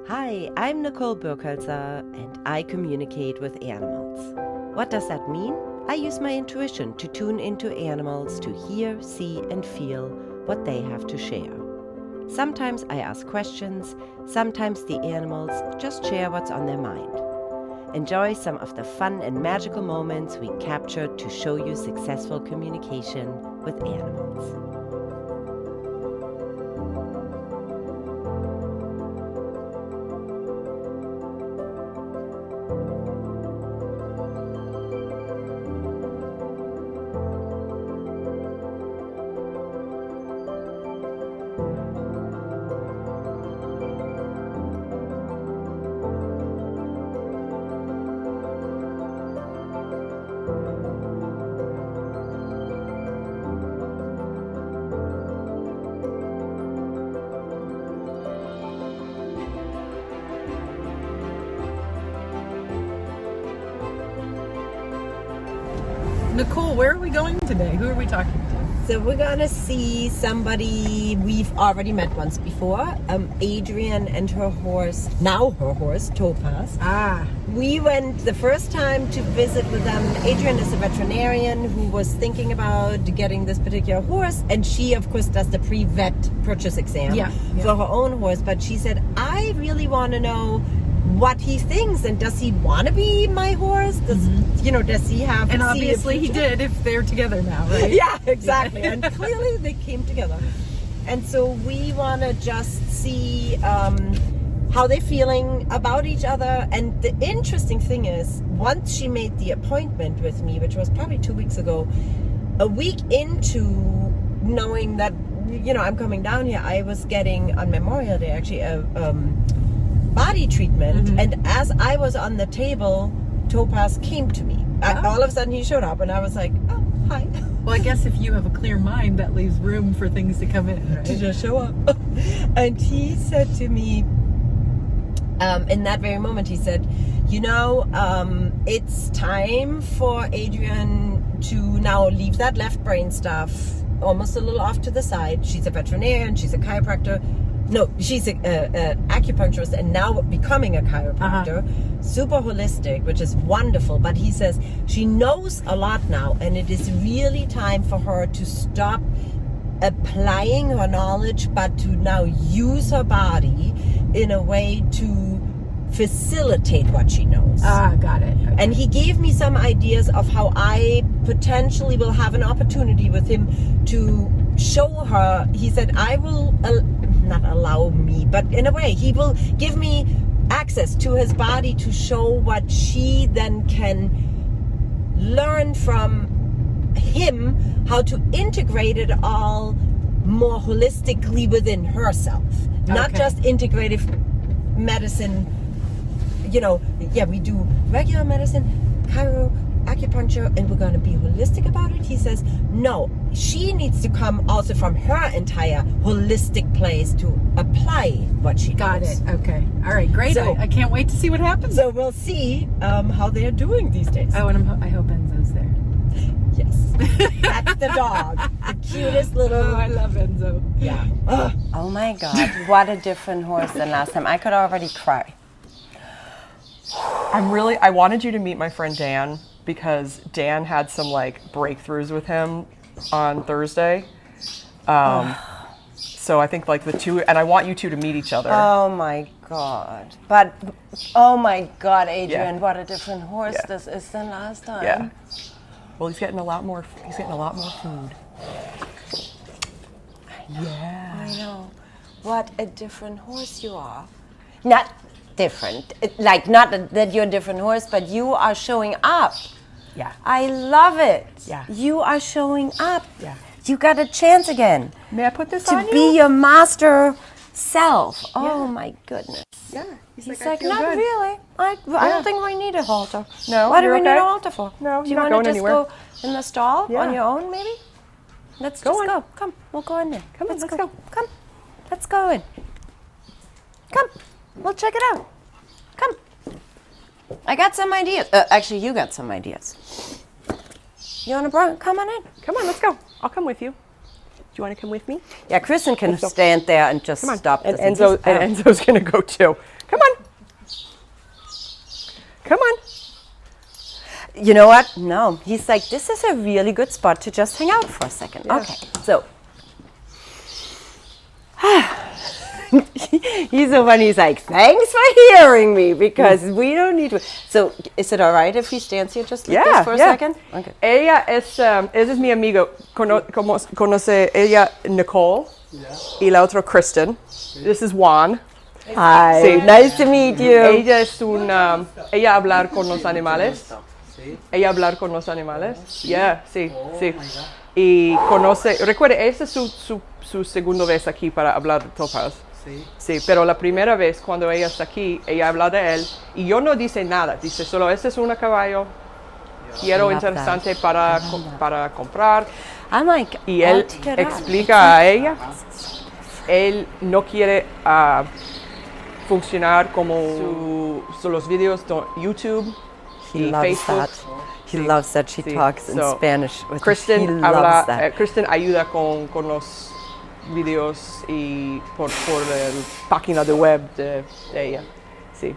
Hi, I'm Nicole Birkholzer and I communicate with animals. What does that mean? I use my intuition to tune into animals to hear, see, and feel what they have to share. Sometimes I ask questions, sometimes the animals just share what's on their mind. Enjoy some of the fun and magical moments we captured to show you successful communication with animals. Nicole, where are we going today? Who are we talking to? So we're gonna see somebody we've already met once before, Adrien and her horse, Topaz. We went the first time to visit with them. Adrien is a veterinarian who was thinking about getting this particular horse, and she of course does the pre-vet purchase exam for her own horse, but she said, I really want to know what he thinks, and does he want to be my horse? Does he have? And obviously he did, if they're together now, right? Yeah, exactly. And clearly they came together. And so we want to just see how they're feeling about each other. And the interesting thing is, once she made the appointment with me, which was probably 2 weeks ago, a week into knowing that I'm coming down here, I was getting on Memorial Day actually a body treatment, and as I was on the table, Topaz came to me. All of a sudden he showed up and I was like, oh, hi. Well, I guess if you have a clear mind, that leaves room for things to come in, right? To just show up. And he said to me, in that very moment, he said, it's time for Adrien to now leave that left brain stuff almost a little off to the side. She's a veterinarian, she's a chiropractor. No, she's an acupuncturist and now becoming a chiropractor. Super holistic, which is wonderful. But he says she knows a lot now, and it is really time for her to stop applying her knowledge, but to now use her body in a way to facilitate what she knows. Got it. Okay. And he gave me some ideas of how I potentially will have an opportunity with him to show her. He said, I will not allow me, but in a way he will give me access to his body to show what she then can learn from him, how to integrate it all more holistically within herself. Not just integrative medicine. We do regular medicine, chiro, acupuncture, and we're going to be holistic about it. He says, no, she needs to come also from her entire holistic place to apply what she Got knows. it. Okay. All right. Great. So, I can't wait to see what happens. So we'll see how they're doing these days. Oh, and I hope Enzo's there. Yes. That's the dog. The cutest little... Oh, I love Enzo. Yeah. Oh my God. What a different horse than last time. I could already cry. I wanted you to meet my friend Dan, because Dan had some breakthroughs with him on Thursday. So I think the two, and I want you two to meet each other. Oh my God. But, oh my God, Adrien, what a different horse this is than last time. Yeah. Well, he's getting a lot more food. Yeah. I know. What a different horse you are. Not different. Not that you're a different horse, but you are showing up. Yeah. I love it. Yeah. You are showing up. Yeah. You got a chance again. May I put this on you? To be your master self. Oh my goodness. Yeah. He's like, not good. Really. I don't think we need a halter. No. What do we okay? need a halter for? No. Do you want want to just anywhere. go in the stall on your own, maybe? Let's go just on. go. Come, we'll go in there. Come on, let's go. Come, let's go in. Come, we'll check it out. Come. I got some ideas. Actually, you got some ideas. You want to come on in? Come on, let's go. I'll come with you. you want to come with me? Yeah, Kristen can stand there and just Come on. stop. And this. Enzo's going to go too. Come on. Come on. You know what? No, he's like, this is a really good spot to just hang out for a second. Yeah. Okay, so. He's the one, he's like, thanks for hearing me, because we don't need to. So, is it all right if he stands here just like this for a second? Okay. Ella ese es mi amigo. Conoce ella Nicole y la otra Kristen. This is Juan. Hi, Sí. nice to meet you. Ella es ella hablar con los animales. Ella hablar con los animales. Yeah, sí, sí. Y conoce, recuerde, esta es su segunda vez aquí para hablar de Topaz. Sí, pero la primera vez cuando ella está aquí, ella habla de él y yo no dice nada, dice solo, este es un caballo, quiero interesante para comprar. I'm like, Y él explica a ella, él no quiere funcionar como los videos de YouTube y Facebook. He loves that she talks in Spanish with Kristen he loves that. Kristen ayuda con los videos y por la página de web de ella. Sí.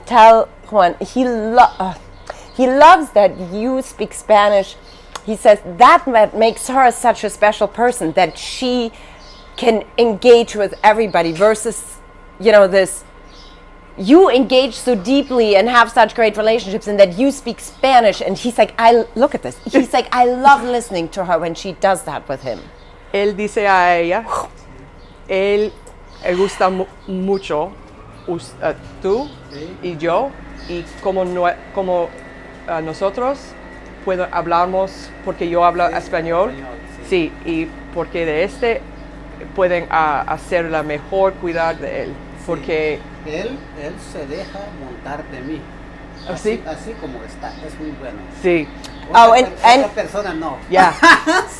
Tell Juan, he loves that you speak Spanish. He says that makes her such a special person, that she can engage with everybody versus, this. You engage so deeply and have such great relationships, and that you speak Spanish. And he's like, look at this. He's like, I love listening to her when she does that with him. Él dice a ella, él le gusta mucho tú y yo, y como nosotros hablamos, porque yo hablo español, sí, y porque de pueden hacer la mejor cuidar de él, porque él se deja montar de mí. Así como está, es muy bueno. Sí. And persona no. Yeah.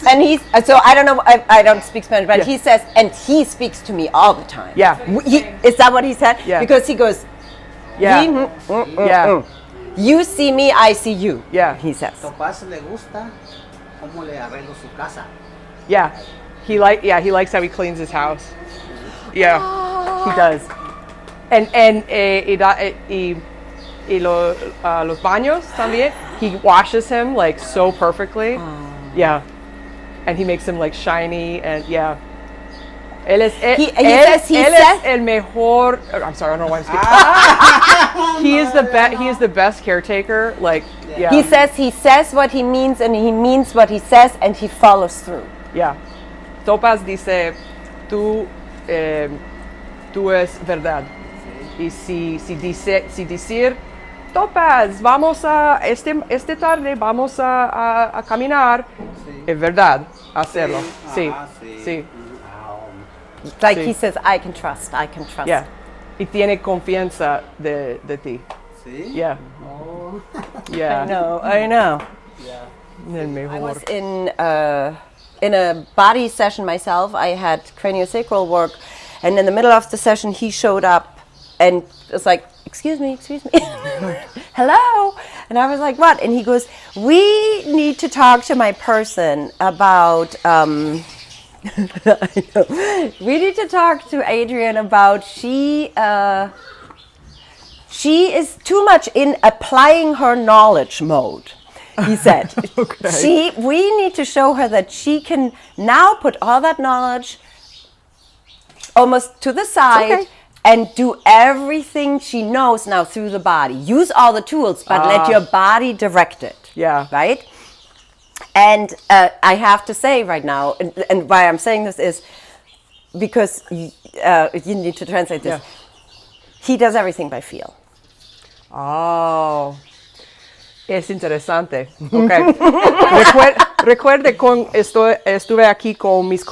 And so I don't know, I don't speak Spanish, but Yeah. he says, and he speaks to me all the time. Yeah. Is that what he said? Yeah. Because he goes, Yeah. Yeah. You see me, I see you. Yeah. He says. Topaz le gusta cómo le arreglo su casa. Yeah. He likes how he cleans his house. Yeah. He does. Y los baños también. He washes him like so perfectly. Yeah. And he makes him like shiny and yeah. Él es el mejor. I'm sorry, I don't know why I'm speaking. He is the best caretaker. Like, yeah. He says what he means, and he means what he says, and he follows through. Yeah. Topaz dice, tú es verdad. Y si decir, Topaz, vamos esta tarde vamos a caminar, es verdad, hacerlo. Sí, sí. Like Sí. he says, I can trust. Yeah. Y tiene confianza de ti. ¿Sí? Yeah. Oh. Yeah. I know. Yeah. El I mejor. was in a body session myself. I had craniosacral work, and in the middle of the session, he showed up and was like, excuse me. Hello. And I was like, what? And he goes, we need to talk to my person about, I know. We need to talk to Adrien about she is too much in applying her knowledge mode. He said, Okay. we need to show her that she can now put all that knowledge almost to the side. Okay. And do everything she knows now through the body. Use all the tools, but let your body direct it. Yeah. Right? And I have to say right now, and why I'm saying this is because you need to translate this. Yeah. He does everything by feel. Oh. Es interesante. Okay. Recuerde estuve aquí con mis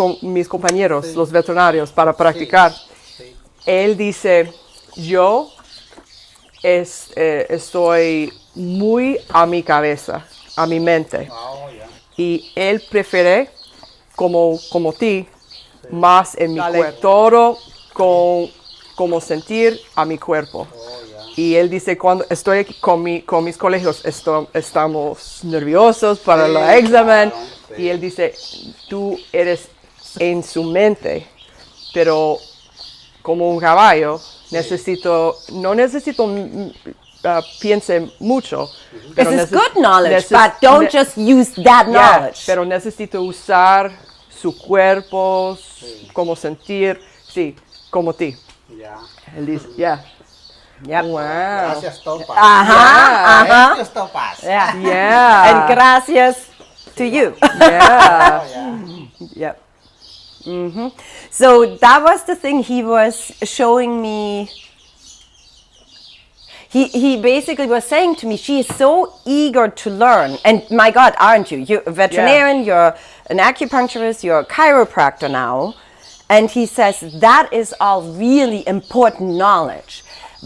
compañeros, los veterinarios, para practicar. Él dice, yo estoy muy a mi cabeza, a mi mente. Oh, yeah. Y él prefiere, como ti, más en mi cuerpo. Todo como sentir a mi cuerpo. Oh, yeah. Y él dice, cuando estoy aquí con mis colegios, estamos nerviosos para el examen. Claro, sí. Y él dice, tú eres en su mente, pero como un caballo, no necesito piense mucho. This is good knowledge, but don't just use that knowledge. Pero necesito usar su cuerpo, como sentir, sí, como ti. Ya. Él dice, yeah. Yep. Wow. Gracias, Topaz. Ajá, ajá. Gracias, Topaz. Yeah. Yeah. And gracias to you. Yeah. Yeah. Yep. So that was the thing he was showing me. He basically was saying to me, she is so eager to learn. And my God, aren't you? You're a veterinarian, you're an acupuncturist, you're a chiropractor now. And he says that is all really important knowledge.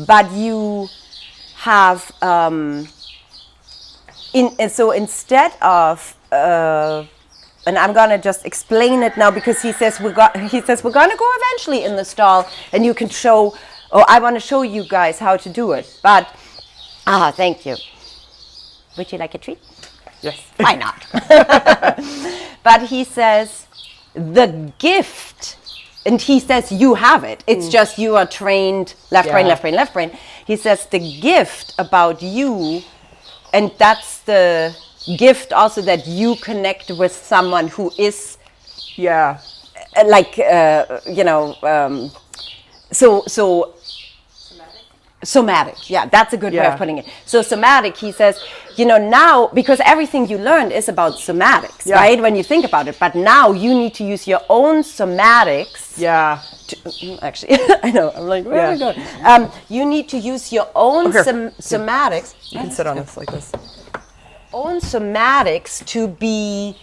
But you have, so instead of, and I'm gonna just explain it now because he says we're gonna go eventually in the stall and you can show. Oh, I want to show you guys how to do it. But thank you. Would you like a treat? Yes. Why not? But he says the gift, and he says you have it. It's just you are trained left brain, left brain, left brain. He says the gift about you, and that's the gift also that you connect with someone who is like so somatic. Yeah, that's a good way of putting it. So somatic, he says, now, because everything you learned is about somatics, right? When you think about it. But now you need to use your own somatics. Yeah. Actually, I know. I'm like, where are we going? You need to use your own somatics. You can sit on this like this. Own somatics to be,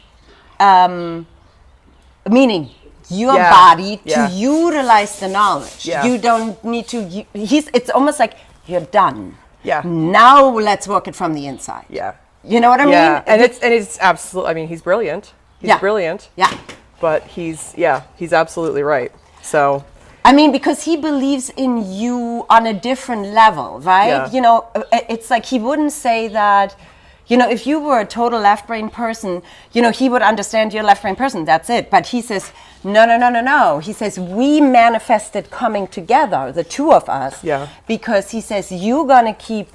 meaning your body to utilize the knowledge. You don't need to. It's almost like you're done. Yeah. Now let's work it from the inside. Yeah. You know what I mean? And it's absolutely. I mean, he's brilliant. He's brilliant. Yeah. But he's absolutely right. So. I mean, because he believes in you on a different level, right? Yeah. It's like he wouldn't say that. If you were a total left brain person, he would understand you're a left brain person. That's it. But he says, no. He says, we manifested coming together, the two of us. Yeah. Because he says, you're going to keep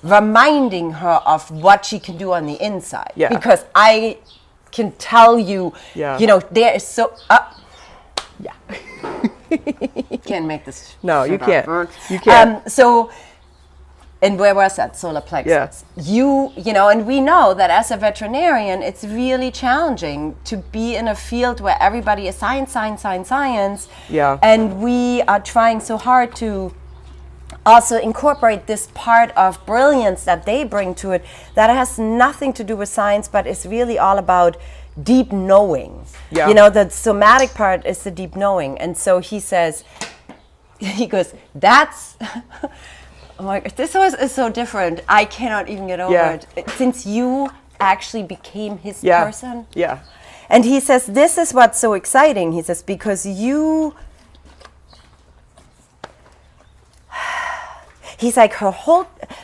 reminding her of what she can do on the inside. Yeah. Because I can tell you, there is so... Can't make this. No, you can't. You can't. And where was that? Solar plexus. Yeah. And we know that as a veterinarian, it's really challenging to be in a field where everybody is science. Yeah. And we are trying so hard to also incorporate this part of brilliance that they bring to it that has nothing to do with science, but it's really all about deep knowing. Yeah. The somatic part is the deep knowing. And so he says, he goes, that's... I'm like, this is so different. I cannot even get over it. Since you actually became his person. Yeah. And he says, this is what's so exciting. He says, because he's like,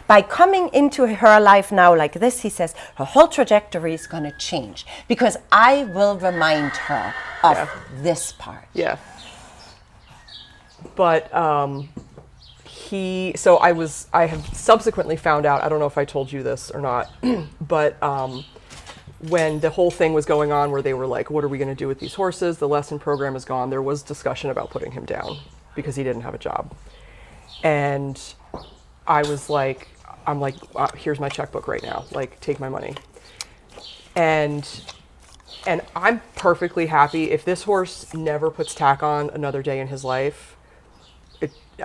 by coming into her life now like this, he says, her whole trajectory is going to change. Because I will remind her of this part. Yeah. But, I have subsequently found out, I don't know if I told you this or not, but when the whole thing was going on where they were like, what are we going to do with these horses? The lesson program is gone. There was discussion about putting him down because he didn't have a job. And I'm like, here's my checkbook right now. Like, take my money. And I'm perfectly happy if this horse never puts tack on another day in his life.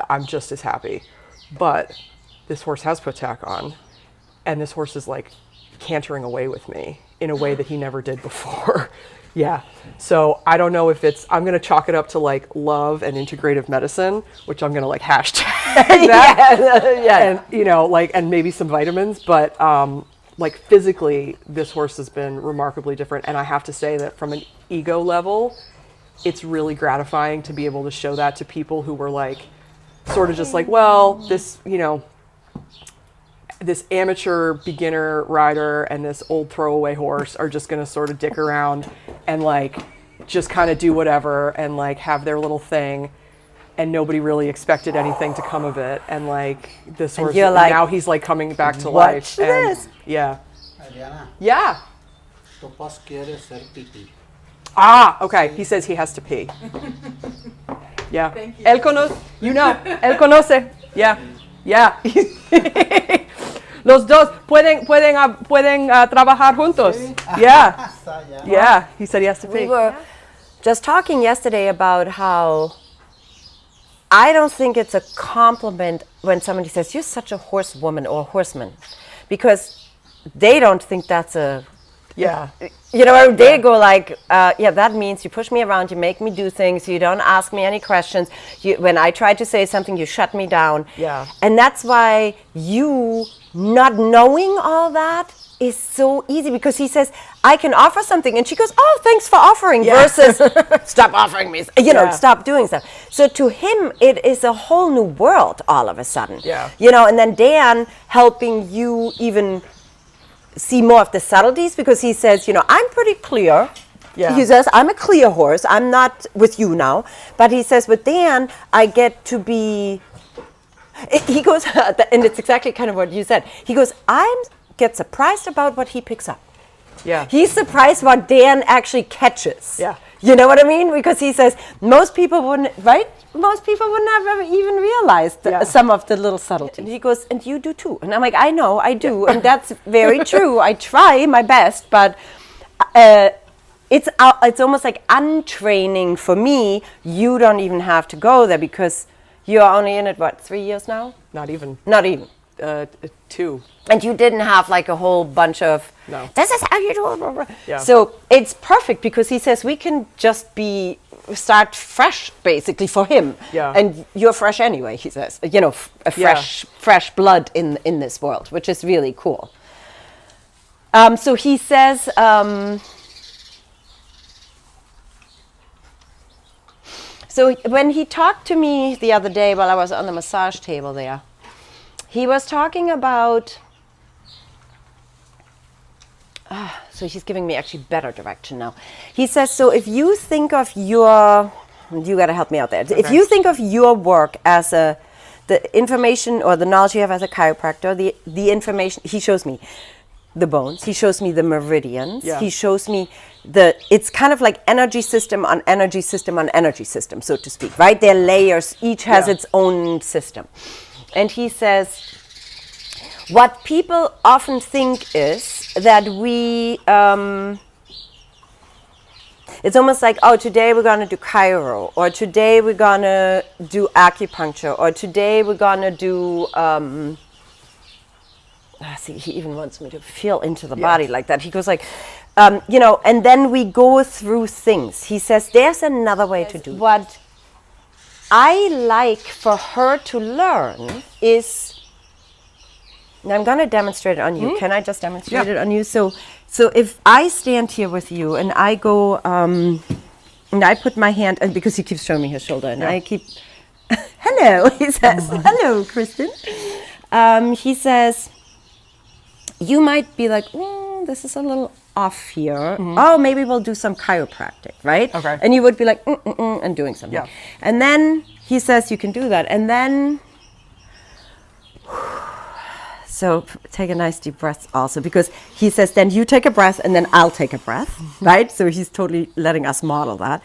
I'm just as happy. But this horse has put tack on, and this horse is like cantering away with me in a way that he never did before. Yeah. So I don't know if I'm going to chalk it up to like love and integrative medicine, which I'm going to like hashtag that. And, and maybe some vitamins, but like physically, this horse has been remarkably different. And I have to say that from an ego level, it's really gratifying to be able to show that to people who were like, sort of just like, well, this, this amateur beginner rider and this old throwaway horse are just going to sort of dick around and like just kind of do whatever and like have their little thing, and nobody really expected anything to come of it, and like this horse like, now he's like coming back to watch life. And, this. yeah. Adriana, Yeah. Topaz quiere ser pipí. Ah, okay. He says he has to pee. Yeah. Thank you. Él conoce, you know, él conoce. Yeah. Yeah. Los dos pueden trabajar juntos. Yeah. Yeah. He said he has to pee. We were just talking yesterday about how I don't think it's a compliment when somebody says, you're such a horsewoman or horseman, because they don't think that's a, Yeah. you know, they go like, yeah, that means you push me around, you make me do things, you don't ask me any questions. When I try to say something, you shut me down. Yeah. And that's why you not knowing all that is so easy, because he says, I can offer something. And she goes, oh, thanks for offering, versus stop offering me, you know, stop doing stuff. So to him, it is a whole new world all of a sudden. Yeah. You know, and then Dan helping you even see more of the subtleties, because he says, you know, I'm pretty clear. Yeah. He says, I'm a clear horse. I'm not with you now. But he says, with Dan, I get to be, he goes, and it's exactly kind of what you said. He goes, get surprised about what he picks up. Yeah. He's surprised what Dan actually catches. Yeah. You know what I mean? Because he says, most people wouldn't, right? Most people wouldn't have ever even realized some of the little subtleties. And he goes, and you do too. And I'm like, I know, I do. And that's very true. I try my best, but it's almost like untraining for me. You don't even have to go there, because you're only in it, what, 3 years now? Not even. Not even. 2. And you didn't have like a whole bunch of, No. this is how you do it. Yeah. So it's perfect, because he says we can just start fresh basically for him. Yeah. And you're fresh anyway, he says. You know, fresh blood in this world, which is really cool. So he says, so when he talked to me the other day while I was on the massage table there, he was talking about, so he's giving me actually better direction now. He says, so if you think of you got to help me out there. Okay. If you think of your work as the information or the knowledge you have as a chiropractor, the information, he shows me the bones, he shows me the meridians, he shows me it's kind of like energy system on energy system on energy system, so to speak, right? They're layers, each has its own system. And he says, what people often think is that we, it's almost like, oh, today we're going to do chiro, or today we're going to do acupuncture, or today we're going to do, see, he even wants me to feel into the body like that. He goes like, you know, and then we go through things. He says, there's another way to do it. What I like for her to learn is, and I'm going to demonstrate it on you. Can I just demonstrate it on you? So if I stand here with you and I go, and I put my hand, and because he keeps showing me his shoulder, and I keep, hello, he says, hello, Kristen. He says, you might be like, this is a little off here. Oh, maybe we'll do some chiropractic, right? Okay. And you would be like, and doing something. Yeah. And then he says you can do that. And then, so take a nice deep breath also, because he says, then you take a breath and then I'll take a breath, right? So he's totally letting us model that.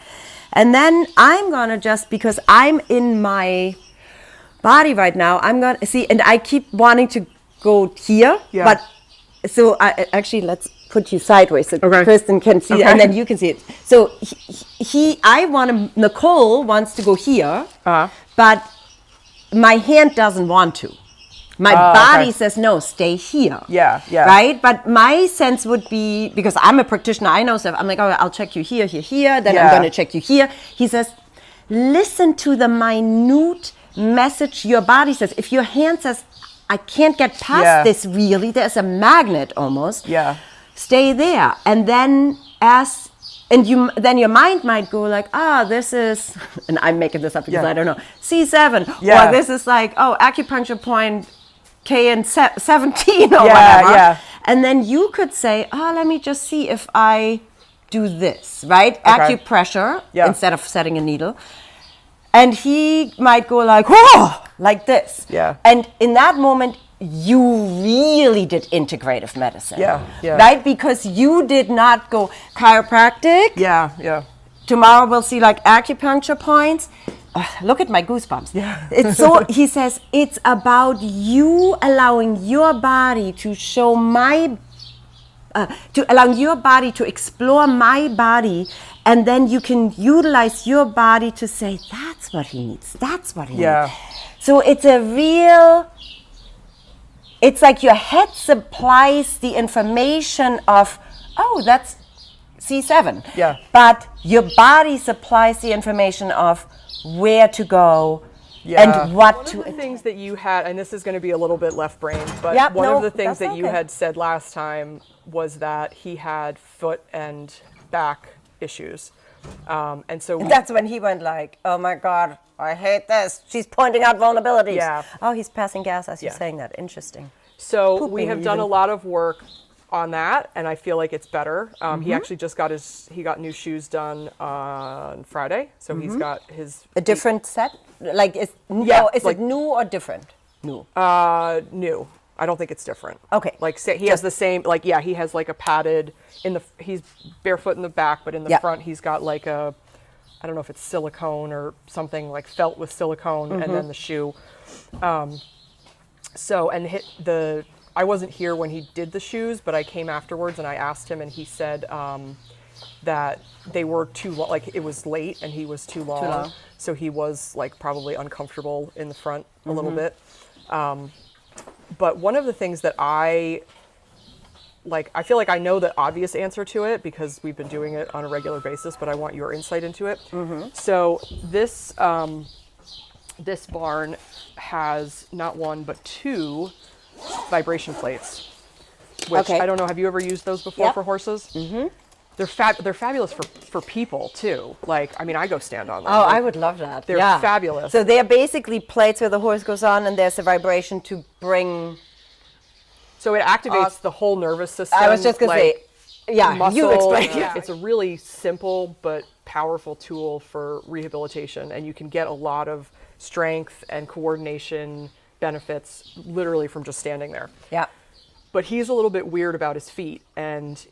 And then I'm gonna just, because I'm in my body right now, I'm gonna see, and I keep wanting to go here, but so I actually, let's put you sideways so Kristen can see it, and then you can see it. So Nicole wants to go here, but my hand doesn't want to. My body says, no, stay here. Yeah. Right? But my sense would be, because I'm a practitioner, I know stuff, I'm like, oh, I'll check you here, then I'm going to check you here. He says, listen to the minute message your body says. If your hand says, I can't get past this really, there's a magnet almost. Yeah. Stay there. And then then your mind might go like, this is, and I'm making this up because I don't know, C7. Or this is like, acupuncture point 17 or Yeah, whatever. yeah. And then you could say, oh, let me just see if I do this, right? Okay. Acupressure Yeah. instead of setting a needle. And he might go like, whoa, like this. Yeah. And in that moment, you really did integrative medicine. Yeah, yeah. Right? Because you did not go chiropractic. Yeah. Tomorrow we'll see like acupuncture points. Look at my goosebumps. Yeah. It's so, he says, it's about you allowing your body to show to allowing your body to explore my body, and then you can utilize your body to say, that's what he needs, that's what he needs. So it's it's like your head supplies the information of, oh, that's C7. Yeah. But your body supplies the information of where to go and what One to... of the things that you had, and this is going to be a little bit left brain, but Yep, one no, of the things that's that you okay. had said last time was that he had foot and back issues. And so That's when he went like, oh my God, I hate this. She's pointing out vulnerabilities. Yeah. Oh, he's passing gas as you're Yeah. saying that. Interesting. So we Pooping have done a even. lot of work on that, and I feel like it's better. Mm-hmm. He actually just got new shoes done on Friday, so he's got his A different set? Like, is like- it new or different? New. new. I don't think it's different. Okay. Like say, he has the same, like, yeah, he has like a padded he's barefoot in the back, but in the Yeah. front he's got like a, I don't know if it's silicone or something, like felt with silicone, and then the shoe. I wasn't here when he did the shoes, but I came afterwards and I asked him, and he said that they were too long, like it was late and he was too long. So he was like probably uncomfortable in the front a little bit. But one of the things that I feel like I know the obvious answer to it because we've been doing it on a regular basis, but I want your insight into it. So this barn has not one, but 2 vibration plates, which Okay. I don't know. Have you ever used those before Yep. for horses? Mm-hmm. They're fabulous for people too. Like, I mean, I go stand on them. Oh, Like, I would love that. they're fabulous. So they're basically plates where the horse goes on and there's a vibration to bring... So it activates the whole nervous system. I was just going to say, yeah, muscle. you explain. Yeah. It's a really simple but powerful tool for rehabilitation, and you can get a lot of strength and coordination benefits literally from just standing there. Yeah. But he's a little bit weird about his feet, and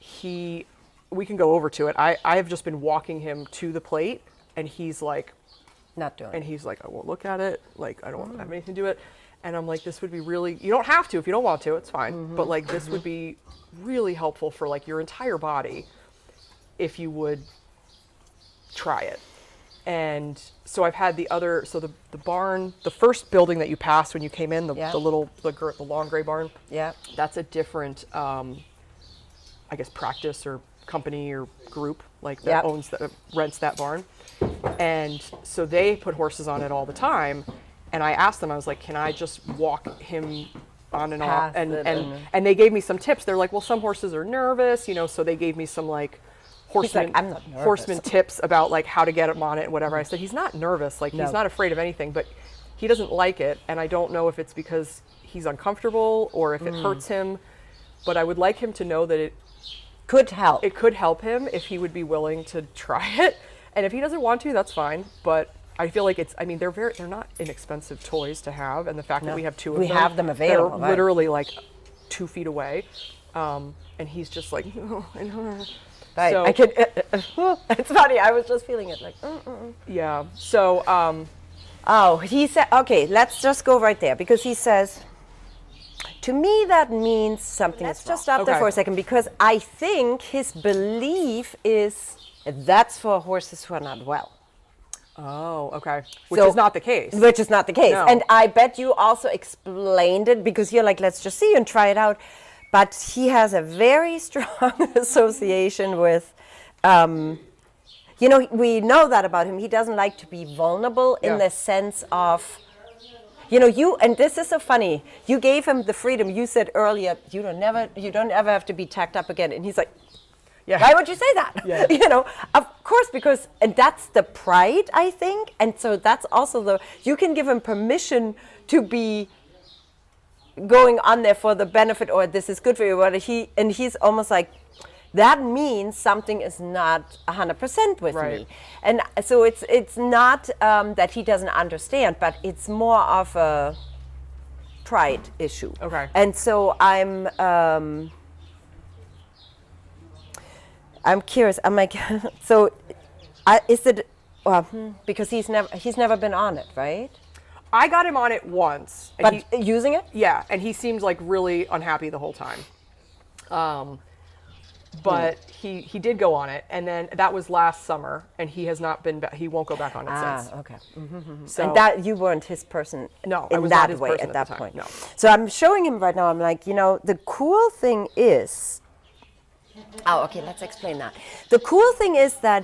we can go over to it. I have just been walking him to the plate, and he's like, Not doing and he's like, I won't look at it. Like, I don't want to have anything to do it. And I'm like, this would be really, you don't have to if you don't want to, it's fine. But like, this would be really helpful for like your entire body if you would try it. And so I've had the barn, the first building that you passed when you came in, the long gray barn. Yeah. That's a different, I guess, practice or company or group like that rents that barn. And so they put horses on it all the time. And I asked them, I was like, can I just walk him on and off? And they gave me some tips. They're like, well, some horses are nervous, so they gave me some like horseman tips about like how to get him on it and whatever. I said, he's not nervous. Like he's not afraid of anything, but he doesn't like it. And I don't know if it's because he's uncomfortable or if it hurts him, but I would like him to know that it could help. It could help him if he would be willing to try it. And if he doesn't want to, that's fine. But I feel like they're not inexpensive toys to have. And the fact that we have 2 of them. We have them available. They're literally like 2 feet away. And he's just like, oh, I know. Right. So, It's funny. I was just feeling it like. Yeah. So. He said. Okay, let's just go right there because he says. To me, that means something. Let's just stop there for a second because I think his belief is that's for horses who are not well. Oh, okay. Which is not the case. Which is not the case. No. And I bet you also explained it because you're like, let's just see and try it out. But he has a very strong association with, we know that about him. He doesn't like to be vulnerable in the sense of, and this is so funny. You gave him the freedom. You said earlier, you don't ever have to be tacked up again. And he's like, yeah. Why would you say that? Yeah. Of course, and that's the pride, I think. And so that's also you can give him permission to be, going on there for the benefit, or this is good for you, and he's almost like, that means something is not 100% with Right. me. And so it's not that he doesn't understand, but it's more of a pride issue. Okay. And so I'm curious. I'm like, so is it because he's never been on it, right? I got him on it once. And But using it? yeah, and he seems like really unhappy the whole time. But he did go on it, and then that was last summer, and he has not been. He won't go back on it since. Okay. So And that you weren't his person No, I in was not that his way person at at that the time, point. no. So I'm showing him right now. I'm like, the cool thing is. Oh, okay. Let's explain that. The cool thing is that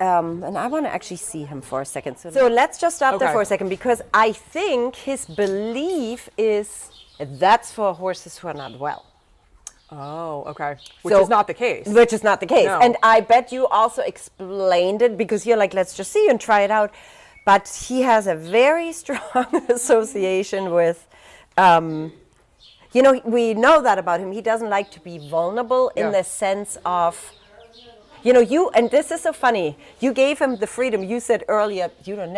and I want to actually see him for a second. So let's just stop there Okay. for a second, because I think his belief is that's for horses who are not well. Oh, okay. Which So- is not the case. Which is not the case. No. And I bet you also explained it, because you're like, let's just see and try it out. But he has a very strong association with, we know that about him. He doesn't like to be vulnerable in Yeah. the sense of, and this is so funny. You gave him the freedom. You said earlier, you don't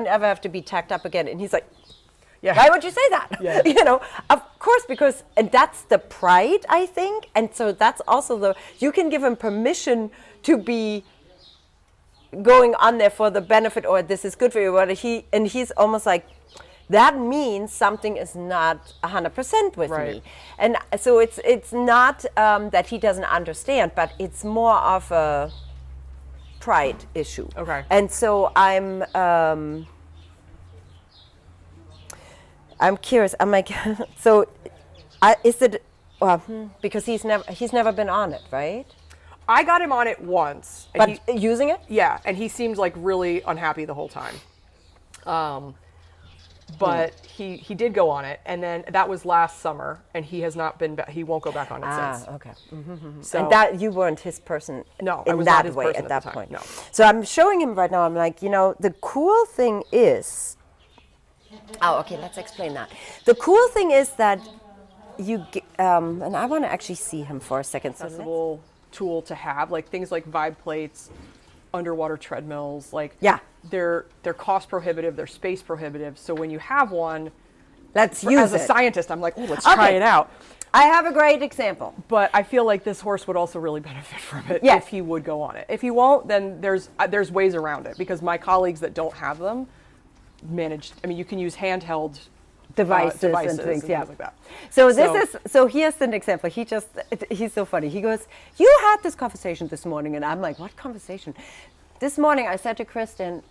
ever have to be tacked up again. And he's like, Yeah. why would you say that? Yeah. Of course, and that's the pride, I think. And so that's also you can give him permission to be going on there for the benefit, or this is good for you. And he's almost like, that means something is not 100% with Right. me. And so it's not that he doesn't understand, but it's more of a pride issue. Okay. And so I'm curious. I'm like, so is it because he's never been on it, right? I got him on it once. And But using it? yeah, and he seems like really unhappy the whole time. But he did go on it, and then that was last summer, and he has not been. He won't go back on it since. Okay. So And that you weren't his person No, I in was that not his way person at at that the time, point. no. So I'm showing him right now. I'm like, the cool thing is. Oh, okay. Let's explain that. The cool thing is that and I want to actually see him for a second. So accessible tool to have, like things like vibe plates, underwater treadmills, like Yeah. they're cost prohibitive, they're space prohibitive. So when you have one, let's as use a it. scientist, I'm like, oh, let's try Okay. it out. I have a great example. But I feel like this horse would also really benefit from it Yes. if he would go on it. If he won't, then there's ways around it, because my colleagues that don't have them manage. I mean, you can use handheld Devices and devices things, yeah. like that. So here's an example. He's so funny. He goes, you had this conversation this morning, and I'm like, what conversation? This morning I said to Kristen,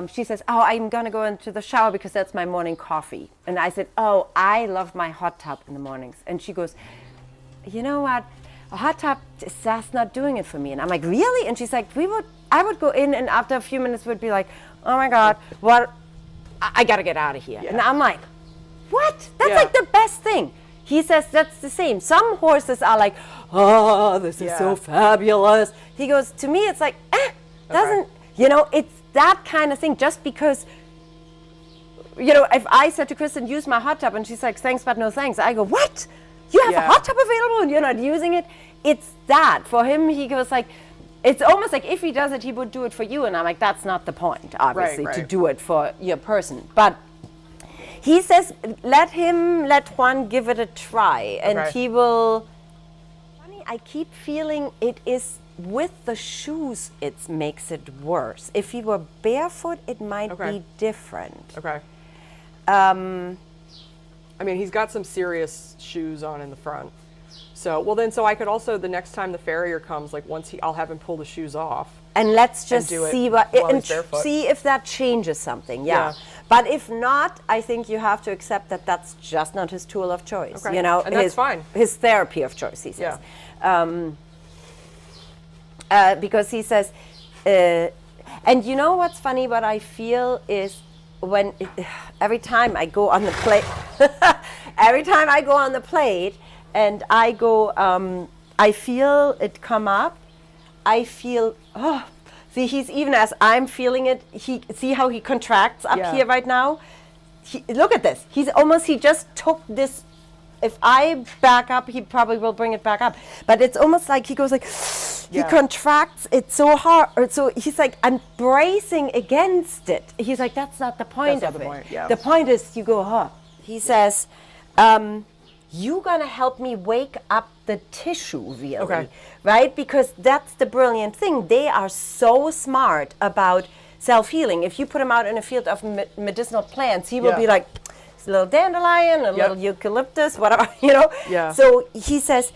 she says, oh, I'm gonna go into the shower because that's my morning coffee. And I said, oh, I love my hot tub in the mornings. And she goes, you know what? A hot tub, that's not doing it for me. And I'm like, really? And she's like, I would go in, and after a few minutes would be like, oh my God, what? I gotta get out of here. Yeah. And I'm like, what? That's Yeah. like the best thing. He says that's the same. Some horses are like, oh, this is so Yeah. fabulous. He goes, to me, it's like, doesn't, it's that kind of thing. Just because, if I said to Kristen, use my hot tub, and she's like, thanks, but no thanks. I go, what? You have a Yeah. hot tub available and you're not using it? It's that. For him, he goes like, it's almost like if he does it, he would do it for you. And I'm like, that's not the point, obviously, to right. do it for your person. But he says, let Juan give it a try, and Okay. he will. Funny, I keep feeling it is with the shoes. It makes it worse. If he were barefoot, it might Okay. be different. Okay. I mean, he's got some serious shoes on in the front. So I could also, the next time the farrier comes, like I'll have him pull the shoes off. And let's just do it see while and he's barefoot. see if that changes something. Yeah. Yeah. But if not, I think you have to accept that that's just not his tool of choice. Okay. You know, And that's fine. His therapy of choice, he says. Because he says, and you know what's funny? What I feel is every time I go on the plate, and I go, I feel it come up. I feel, see, he's even as I'm feeling it, see how he contracts up Yeah. here right now? look at this. He just took this. If I back up, he probably will bring it back up. But it's almost like he goes like, he contracts it so hard. So he's like, I'm bracing against it. He's like, that's not the point of it. Yeah. The point is you go, huh. He says, you're going to help me wake up the tissue, really. Right? Because that's the brilliant thing. They are so smart about self-healing. If you put him out in a field of medicinal plants, he will be like, a little dandelion, a little eucalyptus, whatever, Yeah. So he says,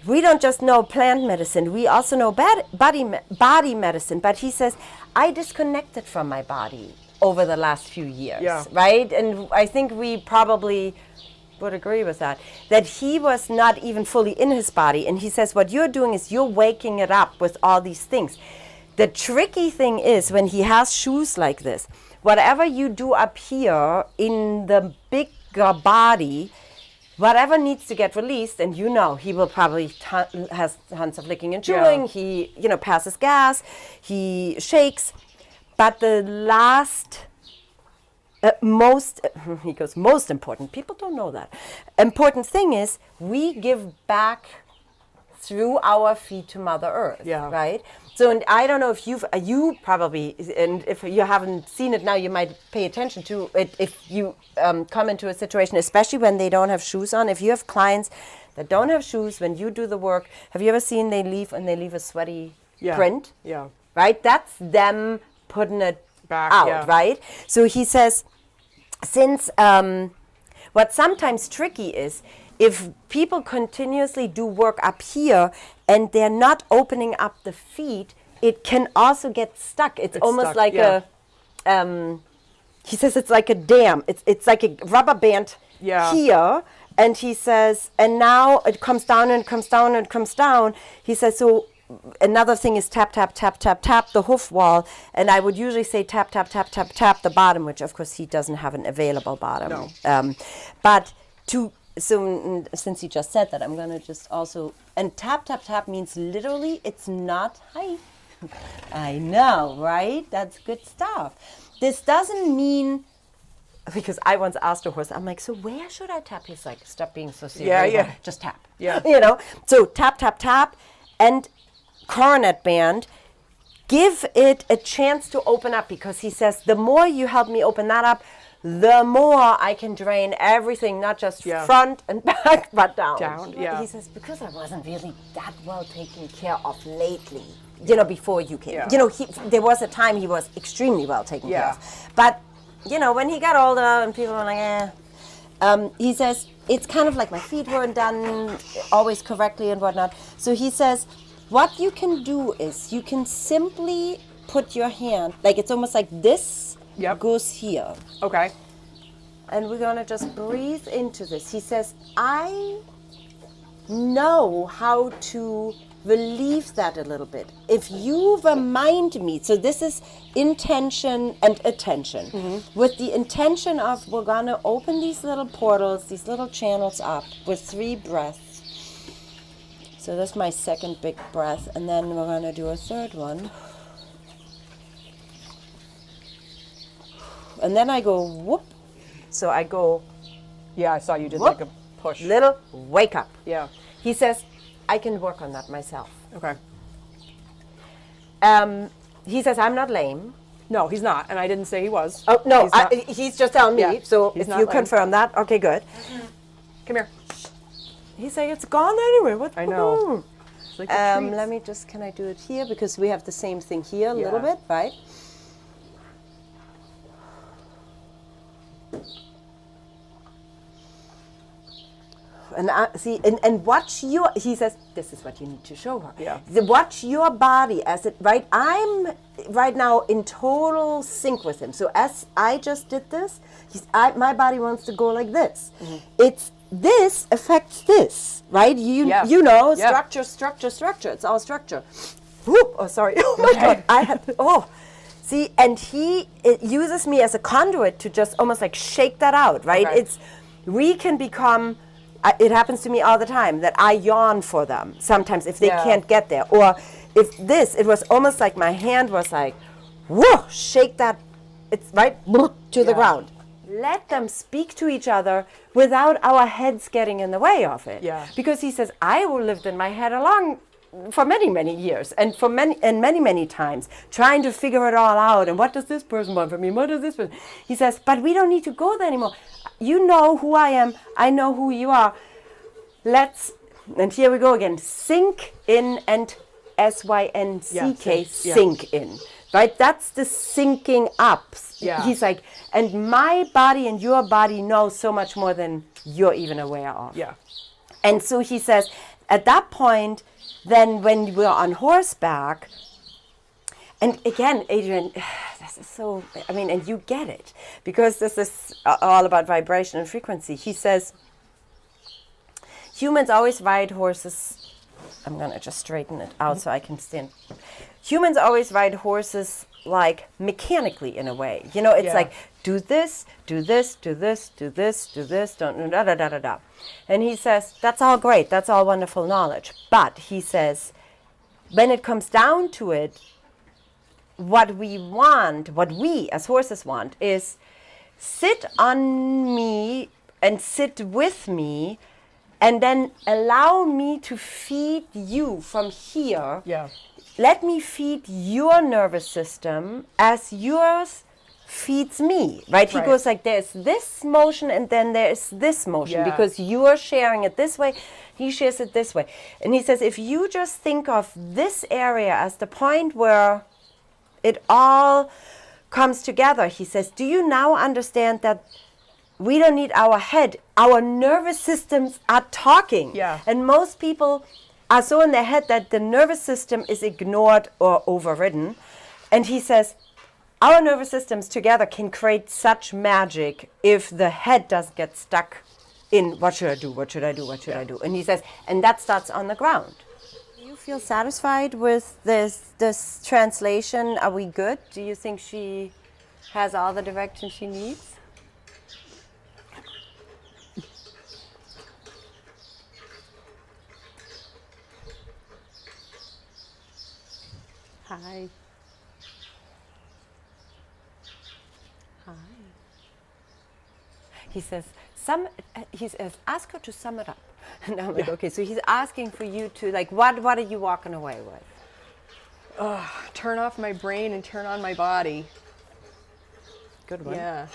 we don't just know plant medicine, we also know body medicine. But he says, I disconnected from my body over the last few years, right? And I think we probably would agree with that he was not even fully in his body. And he says, what you're doing is you're waking it up with all these things. The tricky thing is when he has shoes like this, whatever you do up here in the bigger body, whatever needs to get released, and he will probably has tons of licking and chewing, he, passes gas, he shakes, but the last, most important, people don't know that, important thing is we give back through our feet to Mother Earth, right? So, and I don't know if you probably, and if you haven't seen it now, you might pay attention to it if you come into a situation, especially when they don't have shoes on. If you have clients that don't have shoes, when you do the work, have you ever seen they leave a sweaty print? Yeah. Right? That's them putting it back out, right? So he says, since what's sometimes tricky is, if people continuously do work up here and they're not opening up the feet, it can also get stuck. It's almost stuck, like he says it's like a dam. It's like a rubber band here. And he says, and now it comes down and comes down and comes down. He says, so another thing is tap, tap, tap, tap, tap the hoof wall. And I would usually say tap, tap, tap, tap, tap the bottom, which of course he doesn't have an available bottom. No. So since you just said that, I'm going to just also, and tap, tap, tap means literally it's not height. I know, right? That's good stuff. This doesn't mean, because I once asked a horse, I'm like, so where should I tap? He's like, stop being so serious. Yeah. Just tap. Yeah. So tap, tap, tap, and coronet band, give it a chance to open up, because he says, the more you help me open that up, the more I can drain everything, not just front and back, but down. He says, because I wasn't really that well taken care of lately, before you came. There was a time he was extremely well taken care of. But, when he got older and people were like, he says, it's kind of like my feet weren't done always correctly and whatnot. So he says, what you can do is you can simply put your hand, like it's almost like this, goes here. Okay. And we're going to just breathe into this. He says, I know how to relieve that a little bit. If you remind me, so this is intention and attention. With the intention of we're going to open these little portals, these little channels up with 3 breaths. So that's my second big breath. And then we're going to do a third one. And then I go, whoop. So I go, I saw you did whoop, like a push. Little wake up. Yeah. He says, I can work on that myself. Okay. He says, I'm not lame. No, he's not. And I didn't say he was. Oh, no, he's just telling me. Yeah, so if you lame. confirm that, okay, good. Come here. He's saying it's gone anyway. What? I know. It's like let me just, can I do it here? Because we have the same thing here a little bit, right? And and watch your, he says, this is what you need to show her. Yeah. Watch your body as it, right? I'm right now in total sync with him. So as I just did this, my body wants to go like this. It's, this affects this, right? You know, structure. It's all structure. Whoop, oh, sorry. Oh my God, I had, see, and it uses me as a conduit to just almost like shake that out, right? Okay. We can become, it happens to me all the time that I yawn for them sometimes if they can't get there. Or if it was almost like my hand was like, whoa, shake that, it's right to the ground. let them speak to each other without our heads getting in the way of it. Yeah. Because he says, I lived in my head along for many, many years and for many times trying to figure it all out. And what does this person want from me? What does this person? He says, but we don't need to go there anymore. You know who I am. I know who you are. And here we go again, sink in, and S-Y-N-C-K, sink in. Right? That's the sinking up. Yeah. He's like, and my body and your body know so much more than you're even aware of. Yeah. And so he says, at that point, then when we're on horseback, and again, Adrien, this is so, I mean, and you get it, because this is all about vibration and frequency. He says, humans always ride horses. I'm going to just straighten it out so I can stand. Humans always ride horses like mechanically in a way. You know, it's like, do this, do this, do this, do this, do this, don't, da, da, da, da, da. And he says, that's all great. That's all wonderful knowledge. But he says, when it comes down to it, what we want, what we as horses want is sit on me and sit with me and then allow me to feed you from here. Yeah. Let me feed your nervous system as yours feeds me, right? He goes like, there's this motion and then there's this motion because you're sharing it this way, he shares it this way. And he says, if you just think of this area as the point where it all comes together, he says, do you now understand that we don't need our head, our nervous systems are talking. Yeah. And most people are so in their head that the nervous system is ignored or overridden. And he says, our nervous systems together can create such magic if the head doesn't get stuck in what should I do, what should I do, what should I do. And he says, and that starts on the ground. Do you feel satisfied with this translation? Are we good? Do you think she has all the direction she needs? Hi. Hi. He says, ask her to sum it up. And I'm like, okay, so he's asking for you to, like, what are you walking away with? Turn off my brain and turn on my body. Good one. Yeah.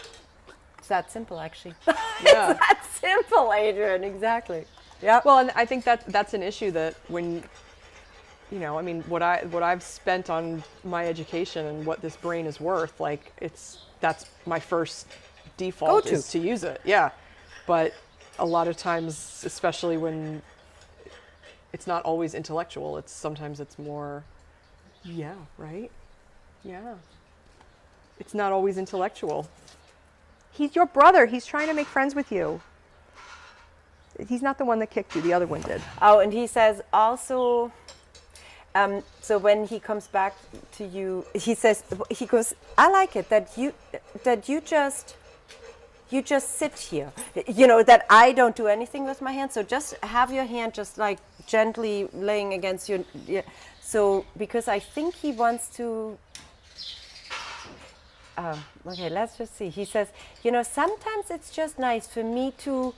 It's that simple, actually. Yeah. It's that simple, Adrien, exactly. Yeah. Well, and I think that's an issue that when, you know, I mean, what I've spent on my education and what this brain is worth, like that's my first default is to use it. Yeah. But a lot of times, especially when it's not always intellectual, sometimes it's more, right? Yeah. It's not always intellectual. He's your brother. He's trying to make friends with you. He's not the one that kicked you. The other one did. Oh, and he says also, so when he comes back to you, he goes, I like it that you just sit here. You know, that I don't do anything with my hand. So just have your hand just like gently laying against your, so because I think he wants to, okay, let's just see. He says, you know, sometimes it's just nice for me to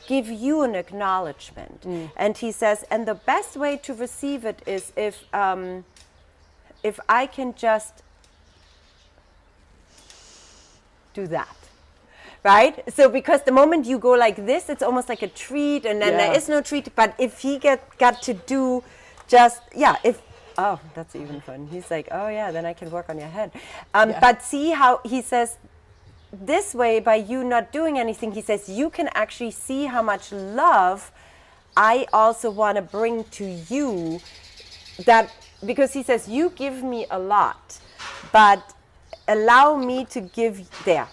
give you an acknowledgement. And he says, and the best way to receive it is if I can just do that, right? So because the moment you go like this, it's almost like a treat, and then there is no treat. But if he got to do just, oh, that's even fun. He's like, oh yeah, then I can work on your head. But see how he says, this way, by you not doing anything, he says, you can actually see how much love I also want to bring to you. That because he says, you give me a lot, but allow me to give there.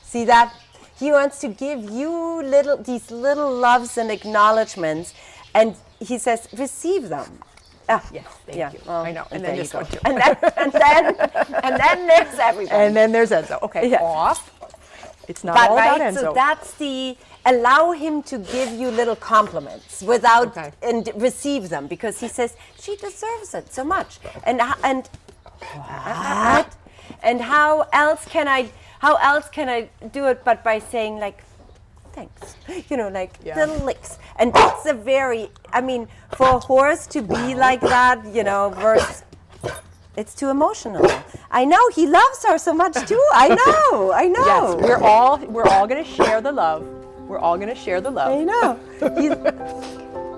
See that? He wants to give you these little loves and acknowledgements, and he says, receive them. Yes, thank you. Well, I know. And then this one too. And then there's everybody. And then there's Enzo. Okay, off. It's not all about Enzo. So that's allow him to give you little compliments without and receive them, because he says she deserves it so much. And what? And how else can I? how else can I do it but by saying like, thanks, you know, like little licks. And that's a very, I mean, for a horse to be like that, you know, versus, it's too emotional. I know he loves her so much too. I know. Yes, we're all gonna share the love. We're all gonna share the love. I know.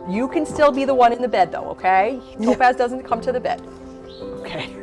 You can still be the one in the bed though, okay? Topaz doesn't come to the bed. Okay.